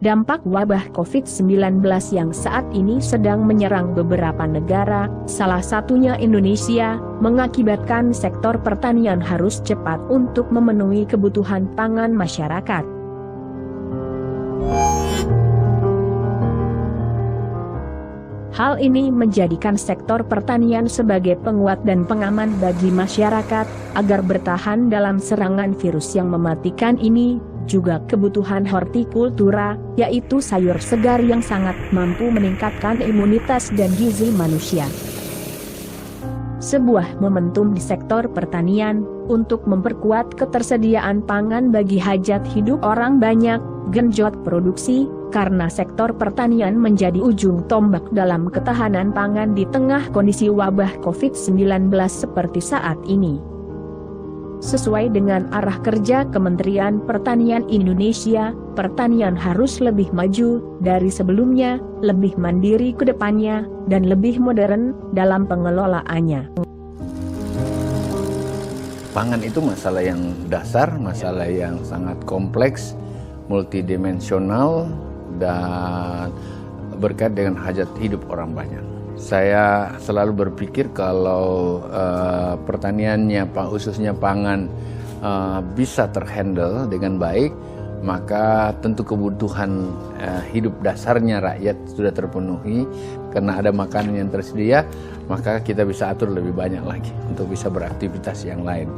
Dampak wabah COVID-19 yang saat ini sedang menyerang beberapa negara, salah satunya Indonesia, mengakibatkan sektor pertanian harus cepat untuk memenuhi kebutuhan pangan masyarakat. Hal ini menjadikan sektor pertanian sebagai penguat dan pengaman bagi masyarakat, agar bertahan dalam serangan virus yang mematikan ini. Juga kebutuhan hortikultura, yaitu sayur segar yang sangat mampu meningkatkan imunitas dan gizi manusia. Sebuah momentum di sektor pertanian, untuk memperkuat ketersediaan pangan bagi hajat hidup orang banyak, genjot produksi, karena sektor pertanian menjadi ujung tombak dalam ketahanan pangan di tengah kondisi wabah COVID-19 seperti saat ini. Sesuai dengan arah kerja Kementerian Pertanian Indonesia, pertanian harus lebih maju dari sebelumnya, lebih mandiri ke depannya, dan lebih modern dalam pengelolaannya. Pangan itu masalah yang dasar, masalah yang sangat kompleks, multidimensional, dan berkait dengan hajat hidup orang banyak. Saya selalu berpikir kalau pertaniannya, khususnya pangan, bisa terhandle dengan baik, maka tentu kebutuhan hidup dasarnya rakyat sudah terpenuhi. Karena ada makanan yang tersedia, maka kita bisa atur lebih banyak lagi untuk bisa beraktivitas yang lain.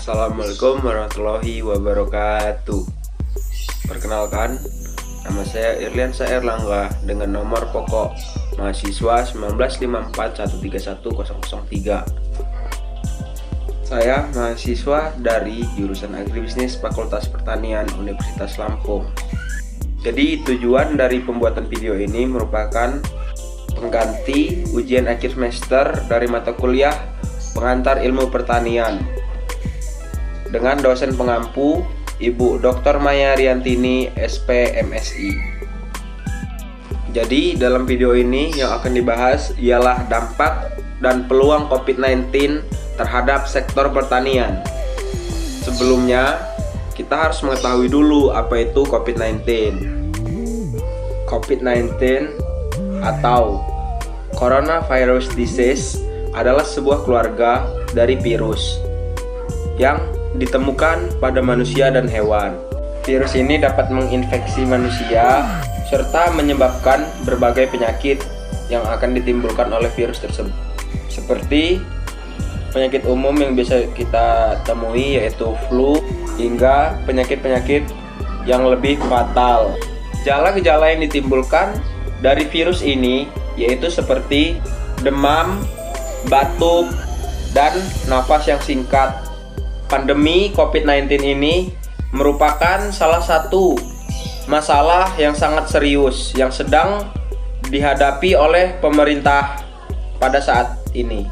Assalamualaikum warahmatullahi wabarakatuh. Perkenalkan, nama saya Irliansa Erlangga dengan nomor pokok mahasiswa 19541310003. Saya mahasiswa dari jurusan Agribisnis Fakultas Pertanian Universitas Lampung. Jadi tujuan dari pembuatan video ini merupakan pengganti ujian akhir semester dari mata kuliah Pengantar Ilmu Pertanian dengan dosen pengampu Ibu Dr. Maya Riantini, SP MSI. Jadi dalam video ini yang akan dibahas ialah dampak dan peluang COVID-19 terhadap sektor pertanian. Sebelumnya, kita harus mengetahui dulu apa itu COVID-19. COVID-19 atau Coronavirus Disease adalah sebuah keluarga dari virus yang ditemukan pada manusia dan hewan. Virus ini dapat menginfeksi manusia serta menyebabkan berbagai penyakit yang akan ditimbulkan oleh virus tersebut. Seperti penyakit umum yang biasa kita temui yaitu flu hingga penyakit-penyakit yang lebih fatal. Gejala-gejala yang ditimbulkan dari virus ini yaitu seperti demam, batuk, dan nafas yang singkat. Pandemi COVID-19 ini merupakan salah satu masalah yang sangat serius yang sedang dihadapi oleh pemerintah pada saat ini.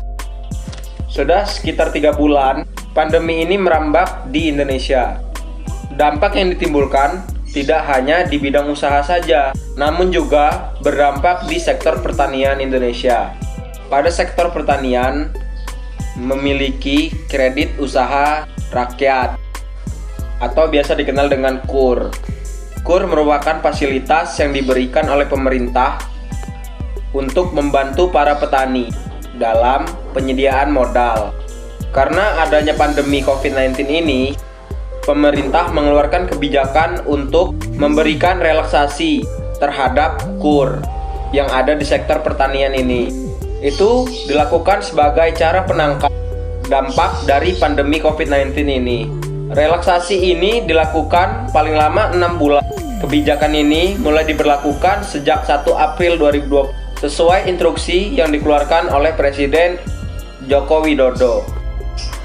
Sudah sekitar 3 bulan, pandemi ini merambah di Indonesia. Dampak yang ditimbulkan tidak hanya di bidang usaha saja, namun juga berdampak di sektor pertanian Indonesia. Pada sektor pertanian, memiliki kredit usaha rakyat atau biasa dikenal dengan KUR. KUR merupakan fasilitas yang diberikan oleh pemerintah untuk membantu para petani dalam penyediaan modal. Karena adanya pandemi COVID-19 ini, pemerintah mengeluarkan kebijakan untuk memberikan relaksasi terhadap KUR yang ada di sektor pertanian ini. Itu dilakukan sebagai cara penangkal dampak dari pandemi COVID-19 ini. Relaksasi ini dilakukan paling lama 6 bulan. Kebijakan ini mulai diberlakukan sejak 1 April 2020 sesuai instruksi yang dikeluarkan oleh Presiden Joko Widodo.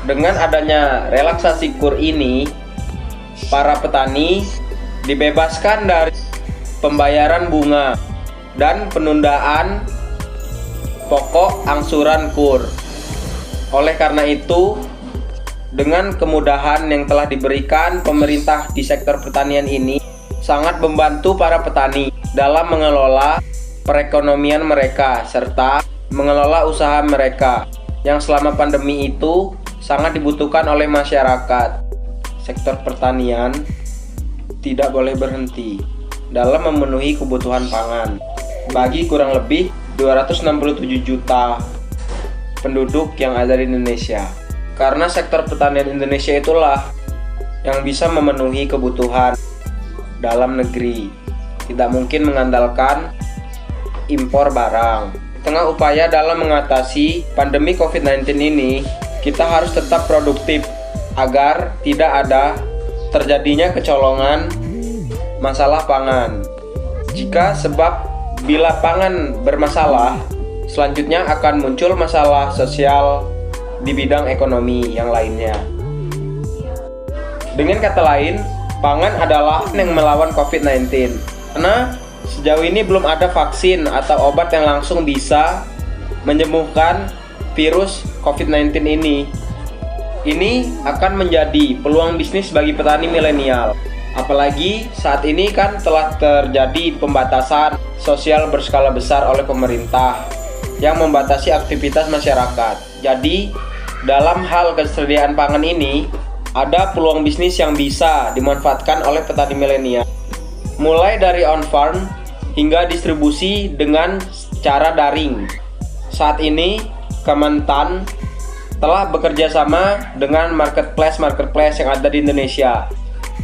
Dengan adanya relaksasi KUR ini, para petani dibebaskan dari pembayaran bunga dan penundaan pokok angsuran KUR. Oleh karena itu, dengan kemudahan yang telah diberikan pemerintah di sektor pertanian ini sangat membantu para petani dalam mengelola perekonomian mereka serta mengelola usaha mereka. yang selama pandemi itu sangat dibutuhkan oleh masyarakat. Sektor pertanian tidak boleh berhenti dalam memenuhi kebutuhan pangan bagi kurang lebih 267 juta penduduk yang ada di Indonesia. Karena sektor pertanian Indonesia itulah yang bisa memenuhi kebutuhan dalam negeri. Tidak mungkin mengandalkan impor barang. Tengah upaya dalam mengatasi pandemi COVID-19 ini, kita harus tetap produktif agar tidak ada terjadinya kecolongan masalah pangan. Sebab bila pangan bermasalah, selanjutnya akan muncul masalah sosial di bidang ekonomi yang lainnya. Dengan kata lain, pangan adalah yang melawan COVID-19. Karena sejauh ini belum ada vaksin atau obat yang langsung bisa menyembuhkan virus COVID-19 ini. Ini akan menjadi peluang bisnis bagi petani milenial. Apalagi saat ini kan telah terjadi pembatasan sosial berskala besar oleh pemerintah yang membatasi aktivitas masyarakat. Jadi, dalam hal ketersediaan pangan ini, ada peluang bisnis yang bisa dimanfaatkan oleh petani milenial. Mulai dari on-farm hingga distribusi dengan cara daring. Saat ini, Kementan telah bekerja sama dengan marketplace yang ada di Indonesia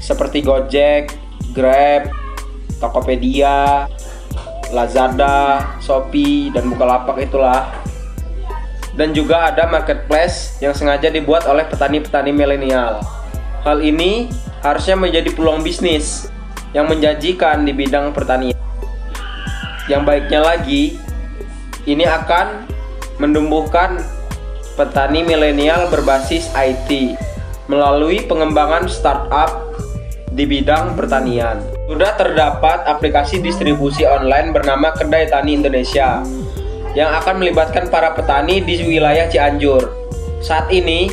seperti Gojek, Grab, Tokopedia, Lazada, Shopee, dan Bukalapak itulah. Dan juga ada marketplace yang sengaja dibuat oleh petani-petani milenial. Hal ini harusnya menjadi peluang bisnis yang menjanjikan di bidang pertanian. Yang baiknya lagi, ini akan menumbuhkan petani milenial berbasis IT melalui pengembangan startup di bidang pertanian. Sudah terdapat aplikasi distribusi online bernama Kedai Tani Indonesia yang akan melibatkan para petani di wilayah Cianjur. Saat ini,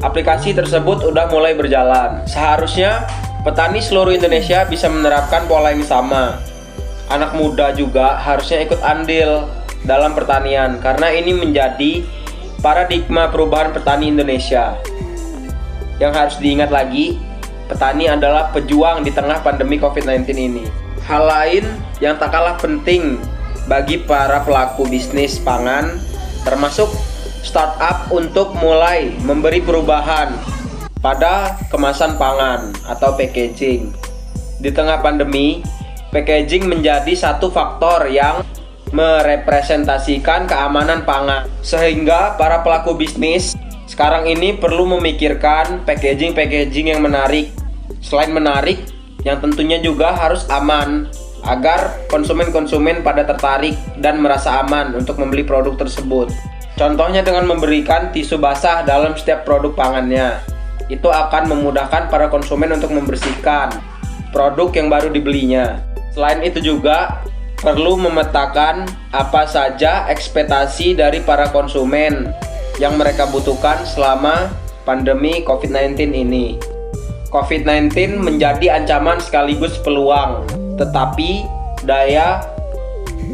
aplikasi tersebut sudah mulai berjalan. Seharusnya petani seluruh Indonesia bisa menerapkan pola yang sama. Anak muda juga harusnya ikut andil dalam pertanian karena ini menjadi paradigma perubahan petani Indonesia. Yang harus diingat lagi, petani adalah pejuang di tengah pandemi COVID-19 ini. Hal lain yang tak kalah penting bagi para pelaku bisnis pangan termasuk startup untuk mulai memberi perubahan pada kemasan pangan atau packaging. Di tengah pandemi, packaging menjadi satu faktor yang merepresentasikan keamanan pangan, sehingga para pelaku bisnis sekarang ini perlu memikirkan packaging yang menarik. Selain menarik, yang tentunya juga harus aman agar konsumen pada tertarik dan merasa aman untuk membeli produk tersebut. Contohnya dengan memberikan tisu basah dalam setiap produk pangannya. Itu akan memudahkan para konsumen untuk membersihkan produk yang baru dibelinya. Selain itu juga perlu memetakan apa saja ekspektasi dari para konsumen yang mereka butuhkan selama pandemi COVID-19 ini. COVID-19 menjadi ancaman sekaligus peluang, tetapi daya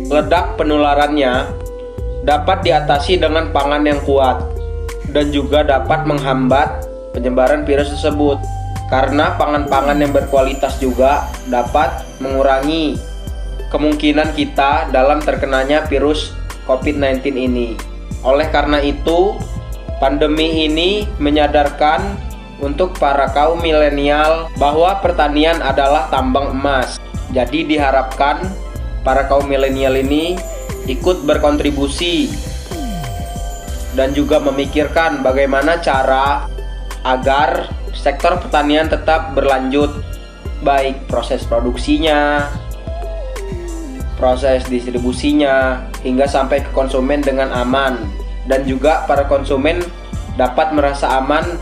ledak penularannya dapat diatasi dengan pangan yang kuat dan juga dapat menghambat penyebaran virus tersebut. Karena pangan-pangan yang berkualitas juga dapat mengurangi kemungkinan kita dalam terkenanya virus COVID-19 ini. Oleh karena itu, pandemi ini menyadarkan untuk para kaum milenial bahwa pertanian adalah tambang emas. Jadi diharapkan para kaum milenial ini ikut berkontribusi dan juga memikirkan bagaimana cara agar sektor pertanian tetap berlanjut, baik proses produksinya, proses distribusinya, hingga sampai ke konsumen dengan aman. Dan juga para konsumen dapat merasa aman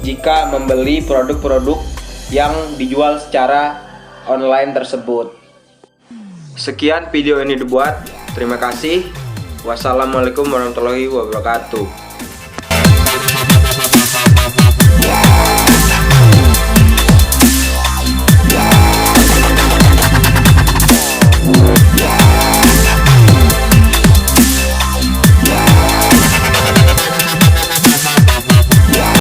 jika membeli produk-produk yang dijual secara online tersebut. Sekian video ini dibuat. Terima kasih. Wassalamualaikum warahmatullahi wabarakatuh.